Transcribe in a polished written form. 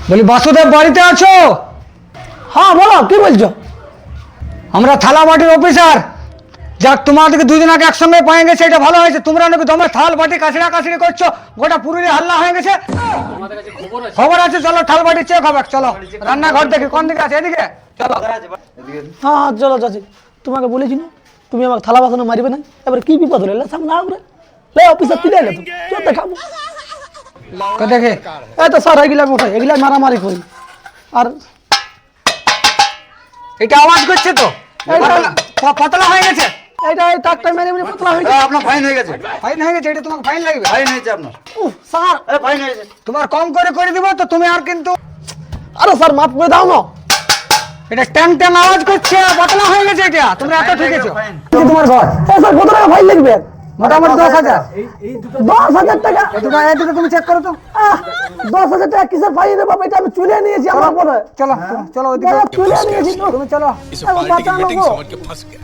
বলি বাসুদেব বাড়িতে আছো? হ্যাঁ বলো, কি বলছো? আমরা থালা বাটির অফিসার। যাক, তোমাদেরকে দুদিন আগে একসঙ্গে পায়ে গেছে, এটা ভালো হয়েছে। তোমরা নাকি তোমার থাল বাটি কাছড়া কাছড়ি করছো, গোটা পুরুলিয়া হাল্লা হয়ে গেছে। খবর আছে, চলো থাল বাটি চেক হবে। চলো রান্নাঘর দেখি কোন দিকে আছে, এদিকে চলো। হ্যাঁ হ্যাঁ চলো চাচি, তোমাকে বলেছি না তুমি আমাকে থালা বাসনে মারিবে না। এবার কি বিপদ হলে সামনে আগে লে অফিসার তুলে এলে তো চল দেখাবো। দেখে এই তো স্যার এগুলা মোটাই, এগুলা মারামারি করি। আর এটা আওয়াজ করছে তো, পাতলা হয়ে গেছে। এইটা এই টাকটা মেরে মেরে পাতলা হয়ে গেছে। আপনার ফাইন হয়ে গেছে। ফাইন হয়ে গেছে, এটা তোমাকে ফাইন লাগবে। ফাইন হয়েছে আপনার। স্যার ফাইন হয়েছে। তোমার কম করে দিব তো তুমি। আর কিন্তু আরে স্যার মাফ করে দাও না। এটা ট্যাং ট্যাং আওয়াজ করছে, পাতলা হয়ে গেছে এটা। তোমরা এত ঠিকেছো। তোমার ঘর স্যার কত টাকা ফাইন লাগবে? মোটামুটি 10,000। 10,000 টাকা? এদিকে তুমি চেক করো তো। 10,000 টাকা কিসের ফাইন দেবো? এটা আমি চুলে নিয়েছি আমার পরে। চলো চলো ওইদিকে চুলে নিয়েছি তো। তুমি চলো। इस पार्टी की मीटिंग समझ के फंस गया।